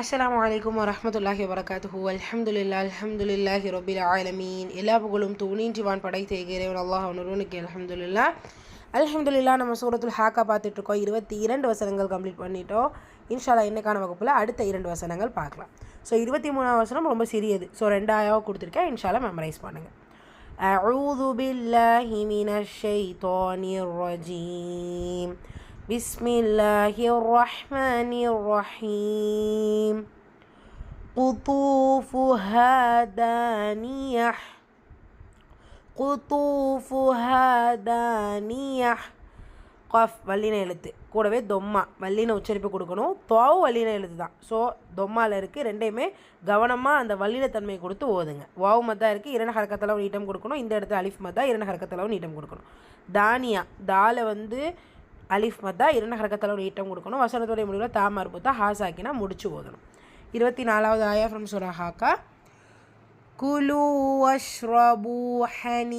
அஸ்ஸலாமு அலைக்கும் வரஹ்மத்துல்லாஹி வபரகாத்துஹு. அல்ஹம்துலில்லாஹி ரப்பில் ஆலமீன். எல்லா புகழும் தூணின்றிவான் படைத்த இறைவன் அல்லாஹ் ஒருவனுக்கு அல்ஹம்துலில்லாஹ். நம்ம சூரத்துல் ஹாக்கா பார்த்துட்ருக்கோம். 22 வசனங்கள் கம்ப்ளீட் பண்ணிட்டோம். இன்ஷால்லா இன்னைக்கான வகுப்பில் அடுத்த 2 வசனங்கள் பார்க்கலாம். ஸோ 23ஆம் வசனம் ரொம்ப சிறியது. ஸோ 2 ஆயாவாக கொடுத்துருக்கேன். இன்ஷால்லா மெமரைஸ் பண்ணுங்கள். அஊது பில்லாஹி மினஷ் ஷைத்தானிர் ரஜீம். பிஸ்மில்லாஹிர் ரஹ்மானிர் ரஹீம். குதூஃபுஹா தானியஹ். குதூஃபுஹா தானியஹ். கஃப் வல்லின எழுத்து கூடவே தொம்மா வல்லின உச்சரிப்பு கொடுக்கணும். துவாவும் வல்லின எழுத்து தான். ஸோ தொம்மாவில் இருக்குது. ரெண்டையுமே கவனமாக அந்த வல்லின தன்மையை கொடுத்து ஓதுங்க. வாவு மத்தா இருக்குது, 2 ஹரக்கத்தளவு நீட்டம் கொடுக்கணும். இந்த இடத்துல அலிஃப் மத்தா 2 ஹரக்கத்தளவு நீட்டம் கொடுக்கணும். தானியா தால அலிஃப் மத்தா 2 ஹரக்கத்தளவு நீட்டம் கொடுக்கணும். வசனத்துடைய முடிவில் தாமா இருப்பா ஹாசாக்கினா முடிச்சு ஓதணும். 24வது ஆயா ஃப்ரம் சூரா ஹாக்கா. குலு வஷ்ரபு ஹனீஅம்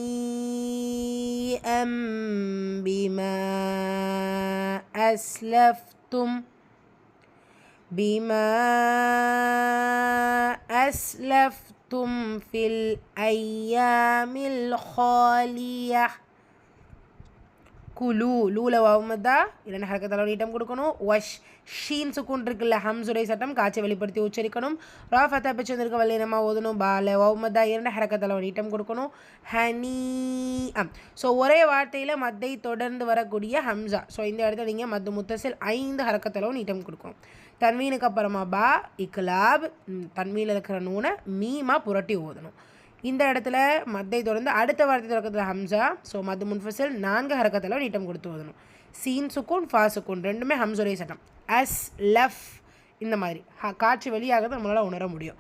பிமா அஸ்லஃப்தும் ஃபில் ஐயாமில் ஹாலியஹ். குலு லூல வாவுமதா 2 ஹரக்கத்தளவு நீட்டம் கொடுக்கணும். வஷ் ஷீன் சுக்கூன் இருக்குல்ல, ஹம்சுரை சட்டம் காய்ச்சி வெளிப்படுத்தி உச்சரிக்கணும். ரா ஃபத்தா பிச்சந்திருக்க வல்லினமாக ஓதணும். பால வாவுமதா 2 ஹரக்கத்தளவு நீட்டம் கொடுக்கணும். ஹனீ ஸோ ஒரே வார்த்தையில் மத்தை தொடர்ந்து வரக்கூடிய ஹம்சா. ஸோ இந்த இடத்துல நீங்கள் மத்து முத்தசில் 5 ஹரக்கத்தளவு நீட்டம் கொடுக்கணும். தன்வீனுக்கு அப்புறமா பா இக்லாப் தன்வீனில் இருக்கிற நூனை மீமா புரட்டி ஓதணும். இந்த இடத்துல மத்தை தொடர்ந்து அடுத்த வார்த்தை தொடக்கத்தில் ஹம்சா. ஸோ மத்து முன்ஃபசில் 4 ஹரக்கத்தில் நீட்டம் கொடுத்து ஓதணும். சீன் சுக்கூன் ஃபா சுக்கூன் ரெண்டுமே ஹம்சுரை சட்டம். அஸ் லஃப் இந்த மாதிரி காட்சி வெளியாகிறது நம்மளால் உணர முடியும்.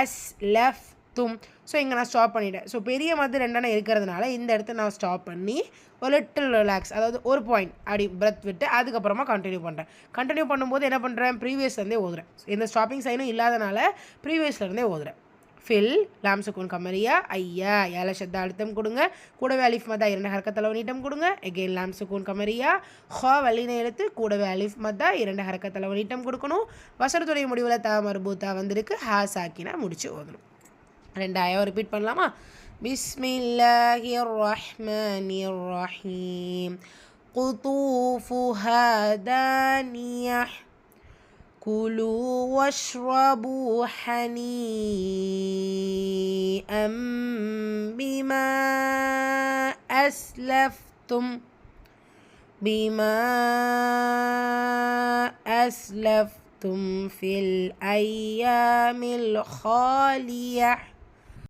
அஸ் லஃப் தும். ஸோ இங்கே நான் ஸ்டாப் பண்ணிட்டேன். ஸோ பெரிய மத்து 2 இருக்கிறதுனால இந்த இடத்த நான் ஸ்டாப் பண்ணி ஒரு லிட்டில் ரிலாக்ஸ், அதாவது ஒரு பாயிண்ட் அப்படி பிரத் விட்டு அதுக்கப்புறமா கண்டினியூ பண்ணுறேன். கண்டினியூ பண்ணும்போது என்ன பண்ணுறேன், ப்ரீவியஸ்லேருந்தே ஓதுறேன். எந்த ஸ்டாப்பிங் சைனும் இல்லாதனால ப்ரீவியஸ்லேருந்தே ஓதுறேன். ஃபில் லாம் சுக்கூன் கமரியா ஐயா ஏல ஷத்தா அழுத்தம் கொடுங்க. கூடவே அலிஃப் மத்தா 2 ஹரக்கத்தளவு நீட்டம் கொடுங்க. எகெயின் லாம் சுக்கூன் கமரியா ஹா வல்லின எழுத்து கூடவே அலிஃப் மத்தா 2 ஹரக்கத்தளவு நீட்டம் கொடுக்கணும். வசனத்துடைய முடிவில் தா மர்பூத்தா வந்திருக்கு. ஹா சாக்கினா முடிச்சு ஓதணும். 2 ஆயாவை ரிப்பீட் பண்ணலாமா? பிஸ்மில்லாஹிர் ரஹ்மானிர் ரஹீம். குதூஃபுஹா தானியஹ். كلوا واشربوا هنيئا بما أسلفتم في الأيام الخالية.